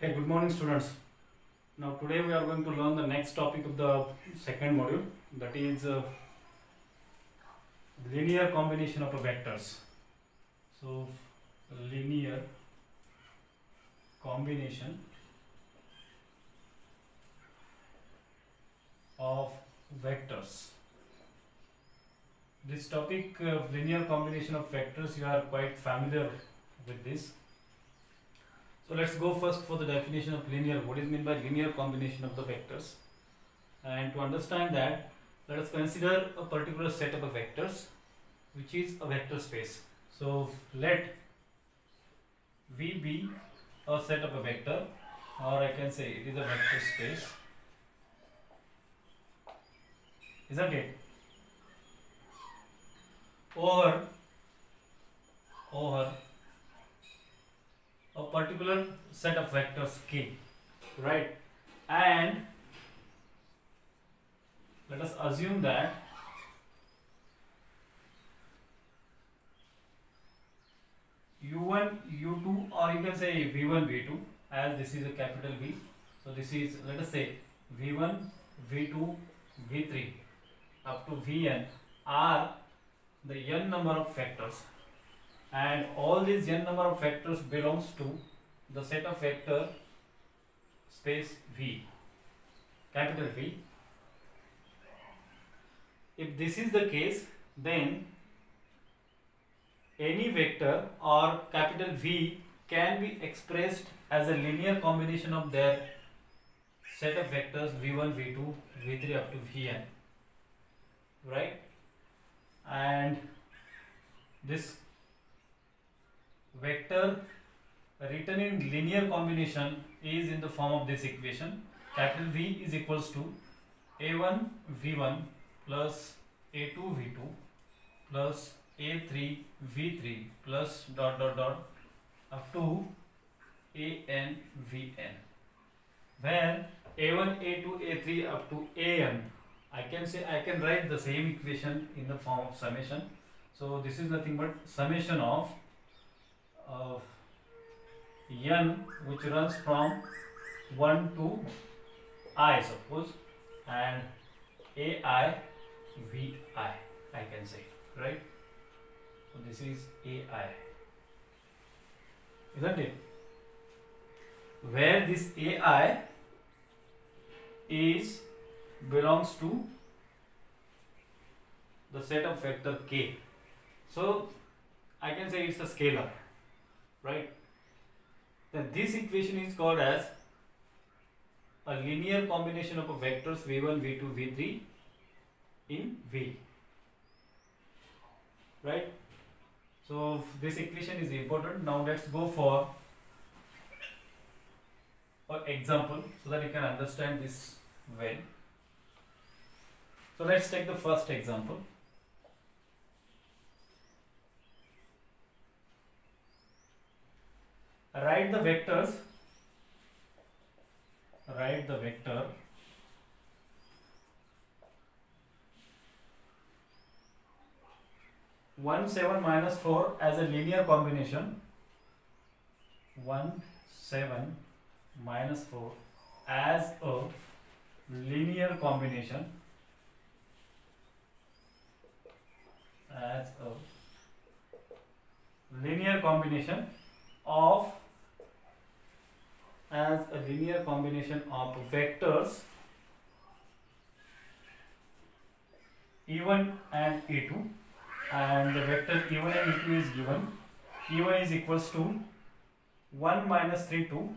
Hey, good morning students. Now today we are going to learn the next topic of the second module, that is linear combination of vectors. So linear combination of vectors. This topic linear combination of vectors, you are quite familiar with this. So let's go first for the definition of linear. What is meant by linear combination of the vectors? And to understand that, let us consider a particular set of vectors which is a vector space. So let V be a set of a vector, or I can say it is a vector space, isn't it? Or a particular set of vectors K, right? And let us assume that u1, u2, or you can say v1, v2, as this is a capital V. So this is, let us say, v1, v2, v3 up to vn are the n number of vectors, and all these n number of vectors belongs to the set of vector space V, capital V. If this is the case, then any vector or capital V can be expressed as a linear combination of their set of vectors v1, v2, v3 up to vn, right? And this vector written in linear combination is in the form of this equation. Capital V is equals to a1 v1 plus a2 v2 plus a3 v3 plus dot dot dot up to an vn, where a1 a2 a3 up to an, I can write the same equation in the form of summation. So this is nothing but summation of n, which runs from 1 to I, suppose, and ai vi, I can say, right? So this is ai, isn't it? Where this ai is belongs to the set of vector k. So I can say it's a scalar, right? Then this equation is called as a linear combination of vectors v1, v2, v3 in V, right? So this equation is important. Now let's go for an example so that you can understand this well. So let's take the first example. Write the vector 1, 7, minus 4 as a linear combination. 1, 7, minus 4 as a linear combination, of vectors e1 and e2, and the vector e1 and e2 is given. e1 is equals to 1 minus 3 2,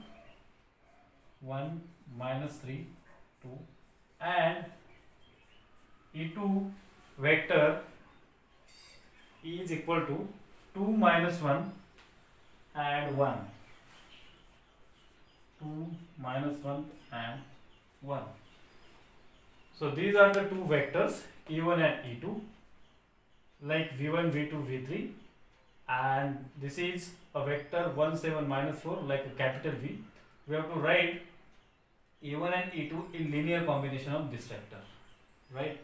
1 minus 3 2, and e2 vector is equal to 2 minus 1 and 1, 2 minus 1 and 1. So these are the two vectors e1 and e2, like v1, v2, v3, and this is a vector 1, 7, minus 4, like a capital V. We have to write e1 and e2 in linear combination of this vector, right?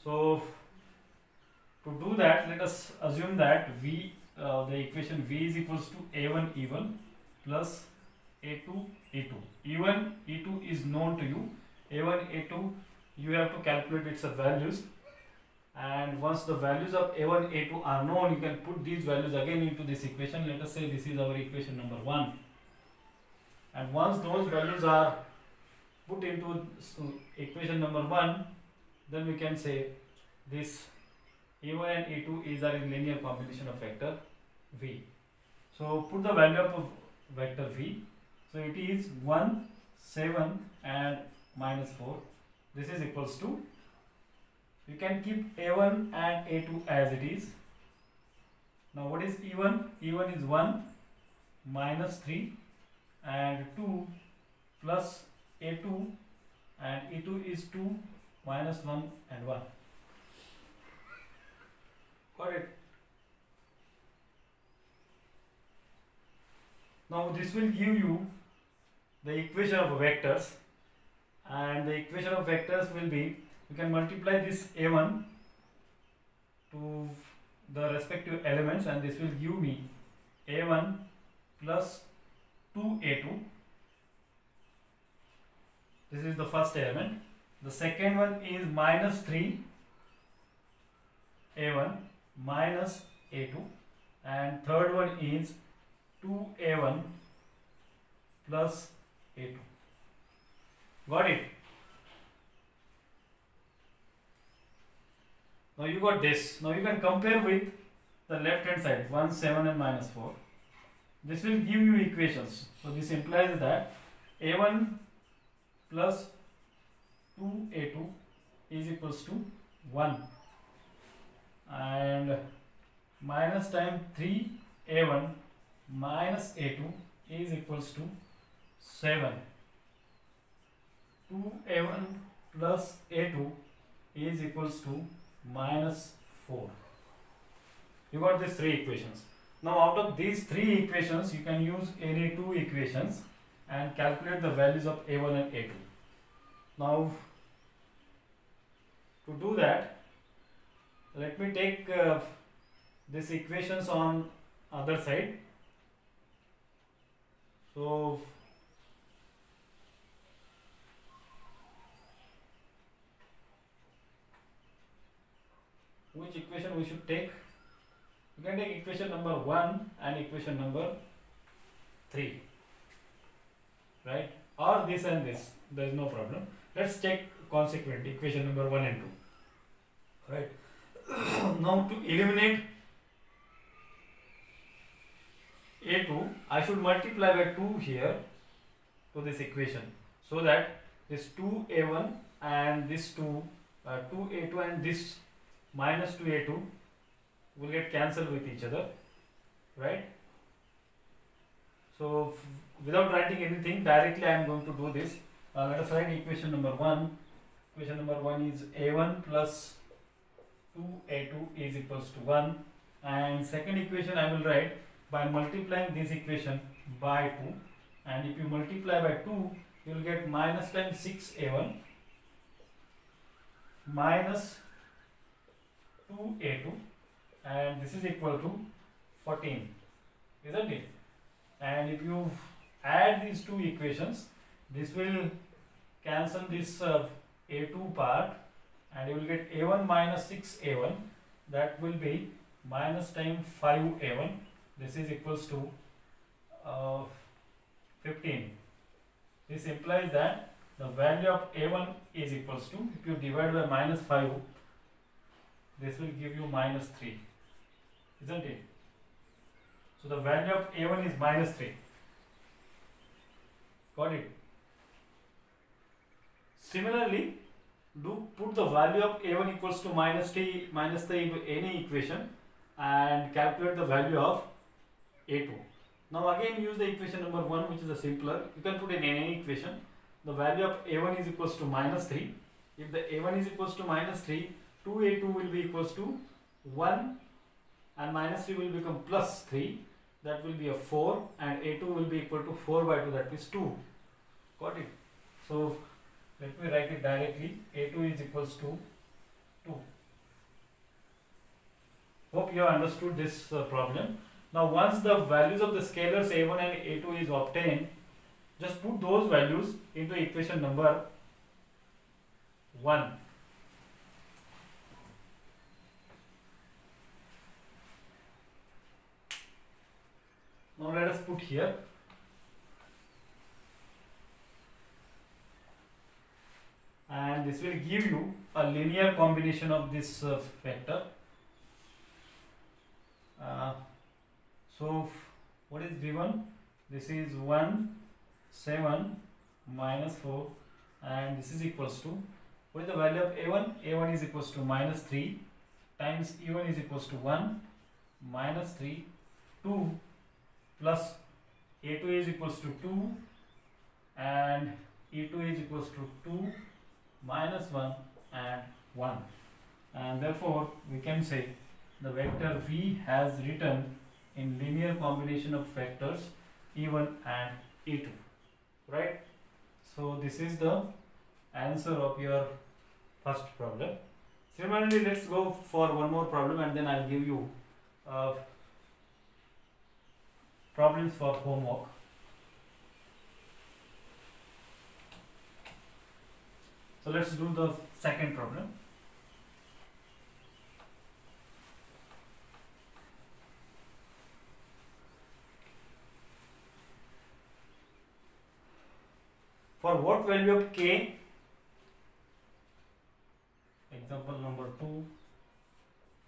So to do that, let us assume that the equation V is equals to A1 E1 plus A2 E2. E1 E2 is known to you. A1 A2 you have to calculate its values, and once the values of A1 A2 are known, you can put these values again into this equation. Let us say this is our equation number 1, and once those values are put into equation number 1, then we can say this E1 and E2 is a linear combination of vector V. So put the value of vector V. So it is 1, 7 and minus 4. This is equals to, you can keep A1 and A2 as it is. Now what is E1? E1 is 1 minus 3 and 2 plus A2, and E2 is 2 minus 1 and 1. Got it? Now this will give you the equation of vectors, and the equation of vectors will be, you can multiply this A1 to the respective elements, and this will give me A1 plus 2A2. This is the first element. The second one is minus 3 A1 minus A2, and third one is 2A1 plus A2. Got it? Now you got this. Now you can compare with the left hand side, 1, 7 and minus 4. This will give you equations. So this implies that A1 plus 2A2 is equals to 1, and minus time 3A1 minus A2 is equals to 7. 2A1 plus A2 is equals to minus 4. You got these three equations. Now out of these three equations, you can use any two equations and calculate the values of A1 and A2. Now to do that, let me take these equations on other side. So which equation we should take? You can take equation number 1 and equation number 3, right? Or this and this, there is no problem. Let's check consequent equation number 1 and 2, right? Now to eliminate A2, I should multiply by 2 here to this equation, so that this 2A1 and this 2A2 and this minus 2A2 will get cancelled with each other, right? So without writing anything, directly I am going to do this. Let us write equation number 1. Equation number 1 is A1 plus 2A2 is equals to 1, and second equation I will write by multiplying this equation by 2, and if you multiply by 2, you will get minus times 6A1 minus 2A2, and this is equal to 14, isn't it? And if you add these two equations, this will cancel this A2 part, and you will get A1 minus 6A1, that will be minus times 5A1. This is equals to 15. This implies that the value of A1 is equals to, if you divide by minus 5, this will give you minus 3, isn't it? So the value of A1 is minus 3. Got it? Similarly, do put the value of A1 equals to minus 3 into any equation and calculate the value of A2. Now again use the equation number 1, which is a simpler. You can put in any equation. The value of A1 is equals to minus 3. If the A1 is equals to minus 3, 2A2 will be equals to 1, and minus 3 will become plus 3. That will be a 4, and A2 will be equal to 4 by 2, that is 2. Got it? So let me write it directly. A2 is equals to 2. Hope you have understood this problem. Now once the values of the scalars a1 and a2 is obtained, just put those values into equation number 1. Now let us put here. And this will give you a linear combination of this vector. So what is v1? This is 1, 7 minus 4, and this is equals to, what is the value of a1? a1 is equals to minus 3 times e1 is equals to 1 minus 3, 2 plus a2 is equals to 2 and e2 is equals to 2 minus 1 and 1, and therefore we can say the vector v has written in linear combination of vectors e1 and e2, right? So this is the answer of your first problem. Similarly, let's go for one more problem and then I'll give you problems for homework. So let's do the second problem. For what value of k, example number 2,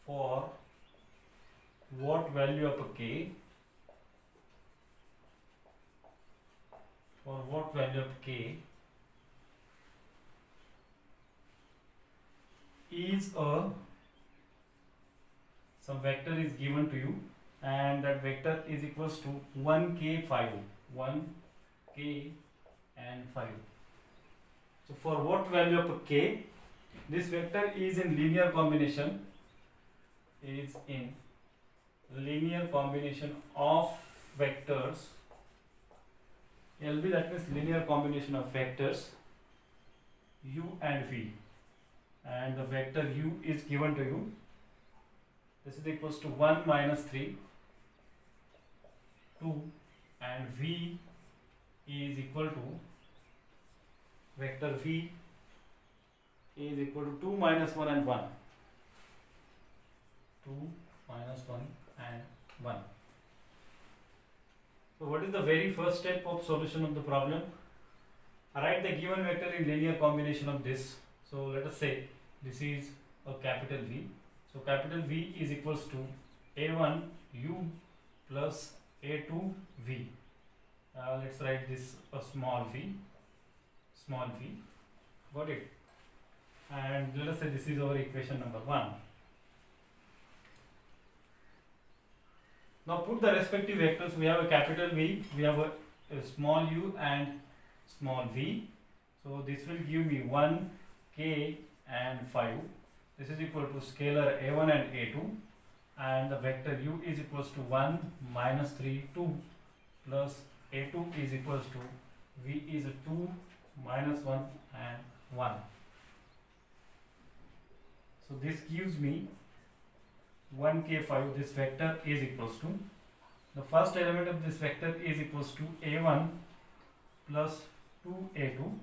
for what value of k, for what value of k is some vector is given to you, and that vector is equals to 1k 5, 1k and 5. So for what value of k, this vector is in linear combination, of vectors LB, that means linear combination of vectors u and v, and the vector u is given to you. This is equals to 1 minus 3, 2, and v is equal to, vector v is equal to 2 minus 1 and 1. 2 minus 1 and 1. So what is the very first step of solution of the problem? Write the given vector in linear combination of this. So let us say this is a capital V. So capital V is equals to a1 u plus a2 v. Let's write this a small v. Got it? And let us say this is our equation number 1. Now put the respective vectors. We have a capital V, we have a small u and small v. So this will give me 1, k and 5. This is equal to scalar a1 and a2, and the vector u is equals to 1 minus 3, 2 plus a2 is equals to v is 2 minus 1 and 1. So this gives me 1k5. This vector is equals to, the first element of this vector is equals to a1 plus 2a2,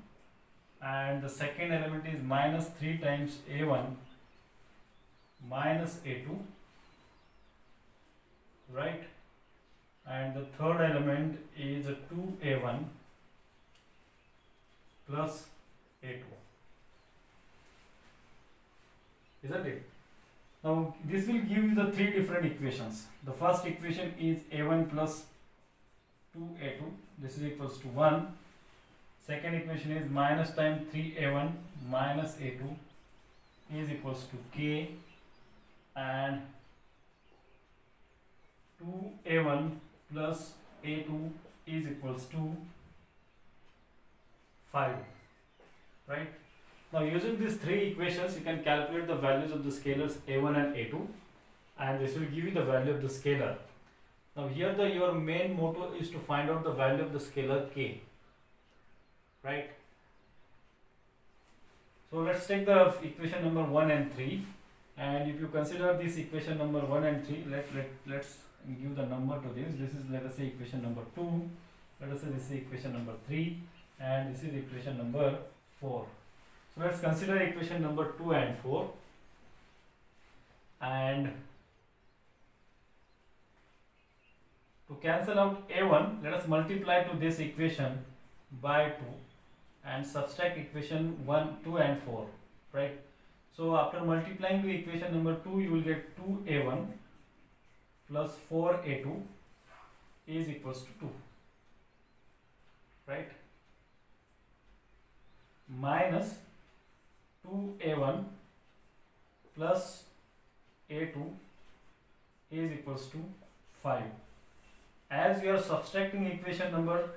and the second element is minus 3 times a1 minus a2, right? And the third element is a 2a1 plus a2, isn't it? Now this will give you the three different equations. The first equation is a1 plus 2a2, this is equals to 1. Second equation is minus times 3a1 minus a2 is equals to k, and 2a1 plus a2 is equals to 5, right? Now using these three equations you can calculate the values of the scalars a1 and a2, and this will give you the value of the scalar. Now here your main motto is to find out the value of the scalar k, right? So let's take the equation number 1 and 3. And if you consider this equation number 1 and 3, let's give the number to this. This is, let us say, equation number 2. Let us say this is equation number 3, and this is equation number 4. So let's consider equation number 2 and 4. And to cancel out a1, let us multiply to this equation by 2 and subtract equation 1, 2 and 4, right? So after multiplying to equation number 2, you will get 2a1 plus 4a2 is equals to 2, right? Minus 2a1 plus a2 is equals to 5. As you are subtracting equation number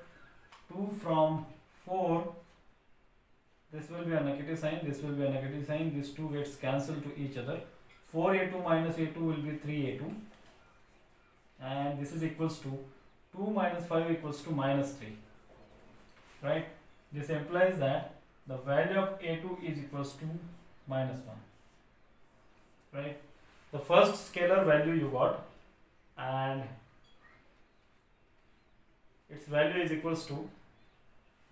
2 from 4, this will be a negative sign, this will be a negative sign, these two gets cancelled to each other. 4a2 minus a2 will be 3a2, and this is equals to 2 minus 5 equals to minus 3, right? This implies that the value of a2 is equals to minus 1, right? The first scalar value you got, and its value is equals to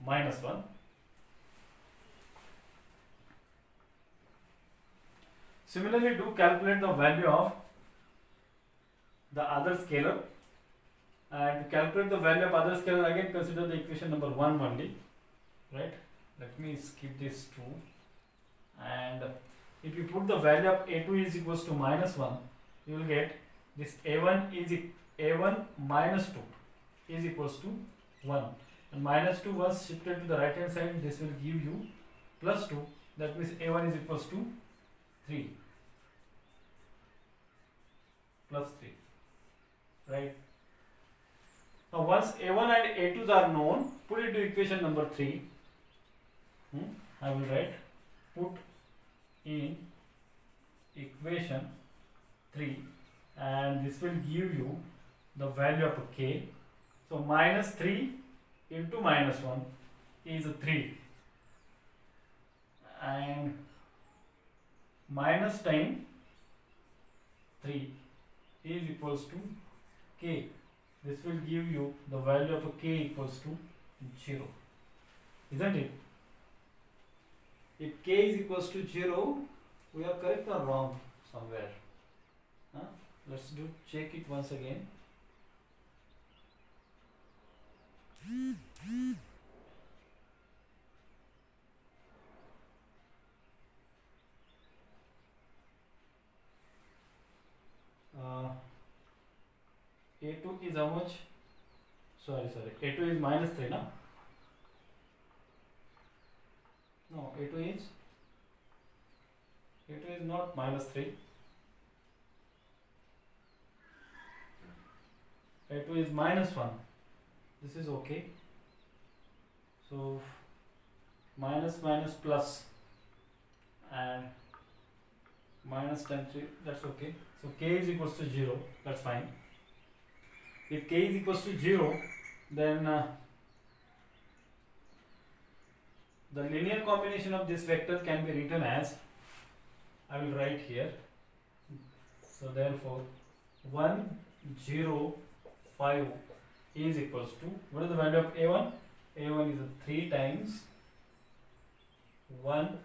minus 1. Similarly, do calculate the value of the other scalar, and to calculate the value of other scalar, again consider the equation number 1 only, right? Let me skip this 2, and if you put the value of a2 is equals to minus 1, you will get this a1 is a1 minus 2 is equals to 1, and minus 2 was shifted to the right hand side, this will give you plus 2, that means a1 is equals to 3 plus 3, right? Now once a1 and a2s are known, put it to equation number 3. I will write put in equation 3, and this will give you the value of k. So minus 3 into minus 1 is 3, and minus times 3 is equals to k. This will give you the value of k equals to 0, isn't it? If k is equals to 0, we are correct or wrong somewhere? Let's check it once again. A2 is how much? Sorry. A2 is minus 3, no? No, A2 is not minus 3. A2 is minus 1. This is okay. So minus plus and minus times 3, that's okay. So k is equals to 0, that's fine. If k is equals to 0, then the linear combination of this vector can be written as, I will write here. So therefore 1, 0, 5 is equals to, what is the value of a1? a1 is 3 times 1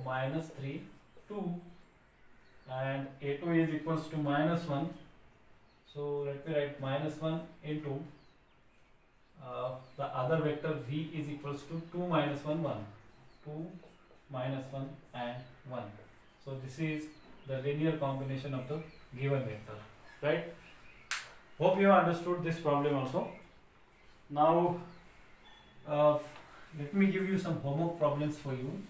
minus 3, 2, and a2 is equals to minus 1. So let me write minus 1 into the other vector v is equals to 2 minus 1, 1. 2 minus 1 and 1. So this is the linear combination of the given vector, right? Hope you have understood this problem also. Now let me give you some homework problems for you.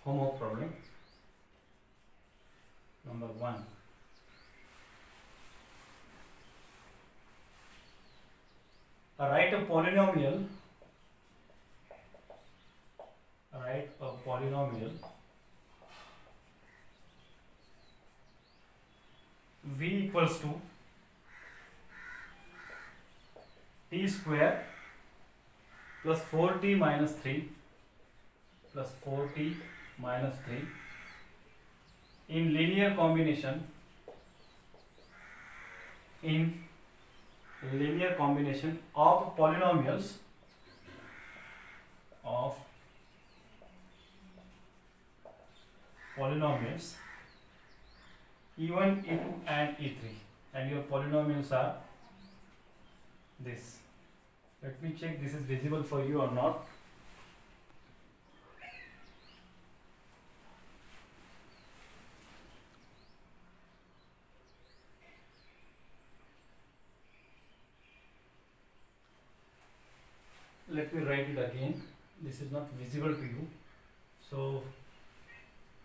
homework problem. Number 1. Write a polynomial. V equals to t square plus 4t minus 3 in linear combination of polynomials E1, E2 and E3, and your polynomials are this. Let me check this is visible for you or not. Let me write it again. This is not visible to you. So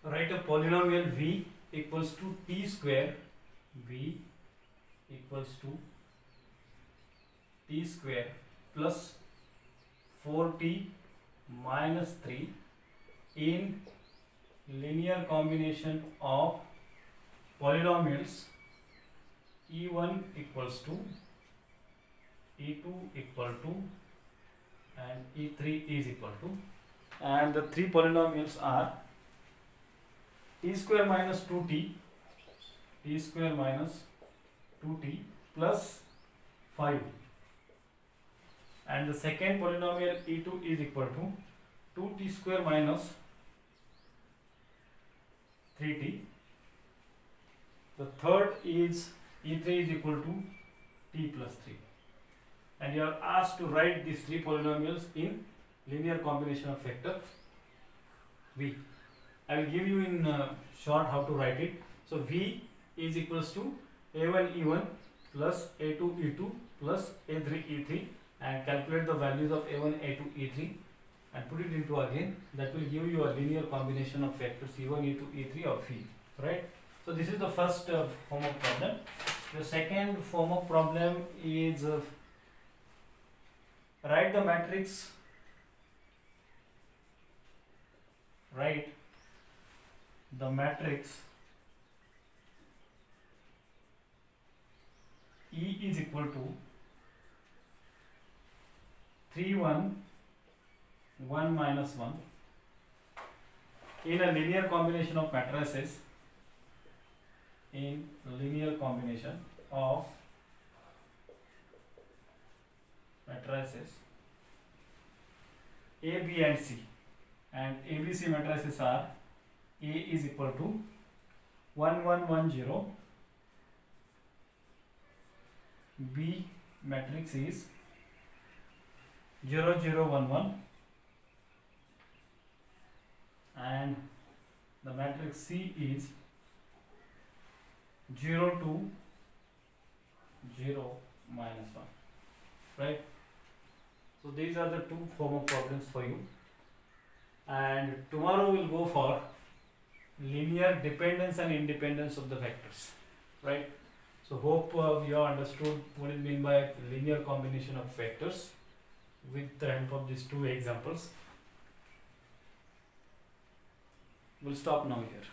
write a polynomial V equals to t square. V equals to t square plus 4t minus 3 in linear combination of polynomials E1 equals to E2 equal to and E3 is equal to, and the three polynomials are t square minus 2t plus 5, and the second polynomial E2 is equal to 2t square minus 3t. The third is E3 is equal to t plus 3, and you are asked to write these three polynomials in linear combination of vector V. I will give you in short how to write it. So V is equals to A1 E1 plus A2 E2 plus A3 E3, and calculate the values of A1, A2, E3 and put it into again. That will give you a linear combination of vectors E1, E2, E3 of V, right? So this is the first homework problem. The second homework problem is write the matrix E is equal to 3 1 1 minus 1 in a linear combination of matrices A, B and C, and ABC matrices are A is equal to 1 1 1 0, B matrix is 0 0 1 1, and the matrix C is 0 2 0 minus 1, right? So these are the two homework problems for you, and tomorrow we'll go for linear dependence and independence of the vectors, right? So hope you have understood what is meant by linear combination of vectors with the help of these two examples. We'll stop now here.